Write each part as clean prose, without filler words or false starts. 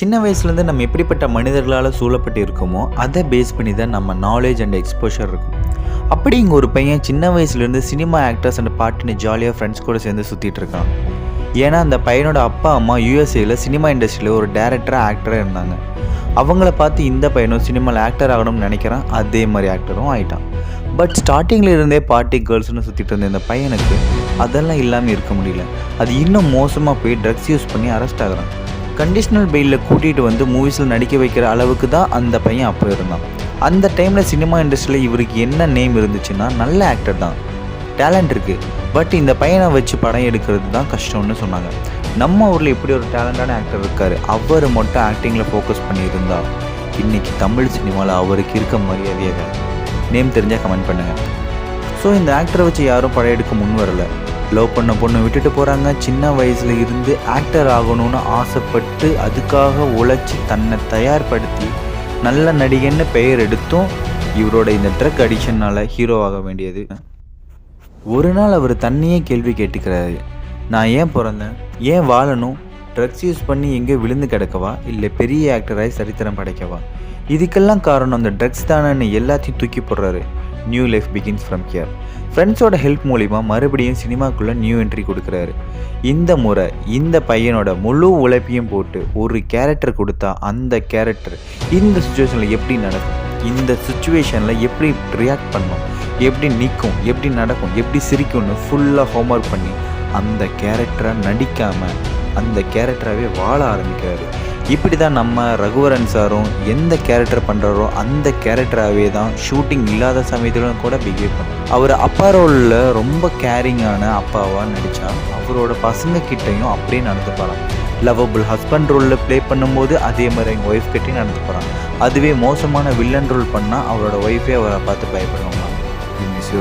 சின்ன வயசுலேருந்து நம்ம எப்படிப்பட்ட மனிதர்களால் சூழப்பட்டு இருக்கோமோ அதை பேஸ் பண்ணி தான் நம்ம நாலேஜ் அண்ட் எக்ஸ்போஷர் இருக்கும். அப்படி இங்கே ஒரு பையன் சின்ன வயசுலேருந்து சினிமா ஆக்டர்ஸ் அண்ட் பாட்டுன்னு ஜாலியாக ஃப்ரெண்ட்ஸ் கூட சேர்ந்து சுற்றிட்டு இருக்கான். ஏன்னா அந்த பையனோட அப்பா அம்மா யூஎஸ்ஏயில் சினிமா இண்டஸ்ட்ரியில் ஒரு டேரக்டராக ஆக்டராக இருந்தாங்க. அவங்கள பார்த்து இந்த பையனும் சினிமாவில் ஆக்டர் ஆகணும்னு நினைக்கிறான். அதே மாதிரி ஆக்டரும் ஆகிட்டான். பட் ஸ்டார்டிங்கில் இருந்தே பார்ட்டி கேர்ள்ஸ்னு சுற்றிட்டு இருந்த இந்த பையனுக்கு அதெல்லாம் இல்லாமல் இருக்க முடியல. அது இன்னும் மோசமாக போய் ட்ரக்ஸ் யூஸ் பண்ணி அரெஸ்ட் ஆகிறான். கண்டிஷனல் பெயிலில் கூட்டிகிட்டு வந்து மூவிஸில் நடிக்க வைக்கிற அளவுக்கு தான் அந்த பையன் அப்போ இருந்தான். அந்த டைமில் சினிமா இண்டஸ்ட்ரியில் இவருக்கு என்ன நேம் இருந்துச்சுன்னா நல்ல ஆக்டர் தான், டேலண்ட் இருக்குது. பட் இந்த பையனை வச்சு படம் எடுக்கிறது தான் கஷ்டம்னு சொன்னாங்க. நம்ம ஊரில் இப்படி ஒரு டேலண்டான ஆக்டர் இருக்கார், அவர் மட்டும் ஆக்டிங்கில் ஃபோக்கஸ் பண்ணியிருந்தா இன்றைக்கி தமிழ் சினிமாவில் அவருக்கு இருக்க மரியாதையே வேறு. நேம் தெரிஞ்சால் கமெண்ட் பண்ணுங்கள். ஸோ இந்த ஆக்டரை வச்சு யாரும் படம் எடுக்க முன் வரலை. லவ் பண்ண பொண்ணை விட்டுட்டு போகிறாங்க. சின்ன வயசில் இருந்து ஆக்டர் ஆகணும்னு ஆசைப்பட்டு அதுக்காக உழைச்சி தன்னை தயார்படுத்தி நல்ல நடிகன்னு பெயர் எடுத்தும் இவரோட இந்த ட்ரக் அடிக்ஷனால் ஹீரோ ஆக வேண்டியது. ஒரு நாள் அவர் தன்னையே கேள்வி கேட்டுக்கிறாரு, நான் ஏன் பிறந்தேன், ஏன் வாழணும், ட்ரக்ஸ் யூஸ் பண்ணி எங்கே விழுந்து கிடக்கவா இல்லை பெரிய ஆக்டராகி சரித்திரம் படைக்கவா? இதுக்கெல்லாம் காரணம் அந்த ட்ரக்ஸ் தானேன்னு எல்லாத்தையும் தூக்கி போடுறாரு. New life begins from here. ஃப்ரெண்ட்ஸோட ஹெல்ப் மூலிமா மறுபடியும் சினிமாக்குள்ளே நியூ என்ட்ரி கொடுக்குறாரு. இந்த முறை இந்த பையனோட முழு உழைப்பையும் போட்டு ஒரு கேரக்டர் கொடுத்தா அந்த கேரக்டர் இந்த சுச்சுவேஷனில் எப்படி நடக்கும், இந்த சுச்சுவேஷனில் எப்படி ரியாக்ட் பண்ணும், எப்படி நிற்கும், எப்படி நடக்கும், எப்படி சிரிக்கும்னு ஃபுல்லாக ஹோம்ஒர்க் பண்ணி அந்த கேரக்டரை நடிக்காமல் அந்த கேரக்டராகவே வாழ ஆரம்பிக்கிறாரு. இப்படி தான் நம்ம ரகுவரன் சாரும் எந்த கேரக்டர் பண்ணுறாரோ அந்த கேரக்டராகவே தான் ஷூட்டிங் இல்லாத சமயத்திலும் கூட பிஹேவ் பண்ணும். அவர் அப்பா ரோலில் ரொம்ப கேரிங்கான அப்பாவாக நடித்தா அவரோட பசங்க கிட்டையும் அப்படியே நடந்து போகிறான். லவபிள் ஹஸ்பண்ட் ரோலில் ப்ளே பண்ணும்போது அதே மாதிரி எங்கள் ஒய்ஃப் கிட்டையும் நடந்து போகிறான். அதுவே மோசமான வில்லன் ரோல் பண்ணால் அவரோட ஒய்ஃபே அவரை பார்த்து பயப்படுவாங்க.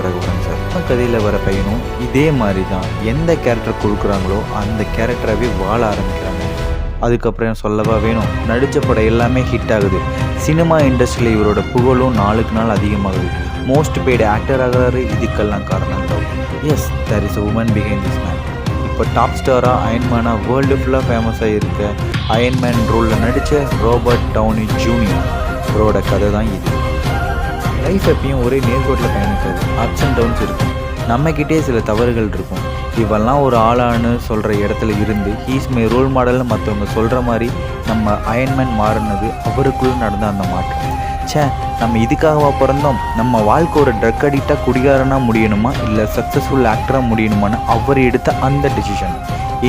ரகுவரன் சார் கதையில் வர பையனும் இதே மாதிரி தான் எந்த கேரக்டர் கொடுக்குறாங்களோ அந்த கேரக்டராகவே வாழ ஆரம்பிக்கிறாங்க. அதுக்கப்புறம் சொல்லவா வேணும், நடித்த படம் எல்லாமே ஹிட் ஆகுது. சினிமா இண்டஸ்ட்ரியில் இவரோட புகழும் நாளுக்கு நாள் அதிகமாகுது. மோஸ்ட் பெய்டு ஆக்டர் ஆகிறாரு. இதுக்கெல்லாம் காரணம் தான் as there is a woman behind this man. இப்போ டாப் ஸ்டாராக அயன்மேனாக வேர்ல்டு ஃபுல்லாக ஃபேமஸாக இருக்க அயன்மேன் ரோலில் நடித்த ரோபர்ட் டவுனி ஜூனியர் அவரோட கதை தான் இது. லைஃப் எப்பயும் ஒரே நேர்கோட்டில் பயணிக்காது. அப்ஸ் அண்ட் டவுன்ஸ் இருக்கும். நம்மக்கிட்டே சில தவறுகள் இருக்கும். இவெல்லாம் ஒரு ஆளான்னு சொல்கிற இடத்துல இருந்து ஹீஸ் மை ரோல் மாடல்னு மற்றவங்க சொல்கிற மாதிரி நம்ம அயன்மேன் மாறினது அவருக்குள்ளே நடந்த அந்த மாற்றம். நம்ம இதுக்காகவா பிறந்தோம், நம்ம வாழ்க்கை ஒரு ட்ரக் அடிக்டாக குடிகாரனாக முடியணுமா இல்லை சக்ஸஸ்ஃபுல் ஆக்டராக முடியணுமான்னு அவர் எடுத்த அந்த டெசிஷன்.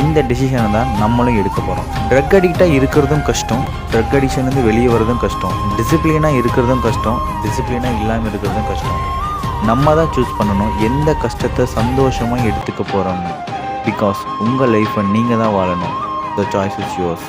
இந்த டெசிஷனை தான் நம்மளும் எடுக்க போகிறோம். ட்ரக் அடிக்டாக இருக்கிறதும் கஷ்டம், ட்ரக் அடிக்ஷன்லேருந்து வெளியே வர்றதும் கஷ்டம், டிசிப்ளினாக இருக்கிறதும் கஷ்டம், டிசிப்ளினாக இல்லாமல் இருக்கிறதும் கஷ்டம். நம்ம தான் சூஸ் பண்ணணும் எந்த கஷ்டத்தை சந்தோஷமாக எடுத்துக்க போகிறோம்னு. பிகாஸ் உங்கள் லைஃப்பை நீங்கள் தான் வாழணும். The choice is yours.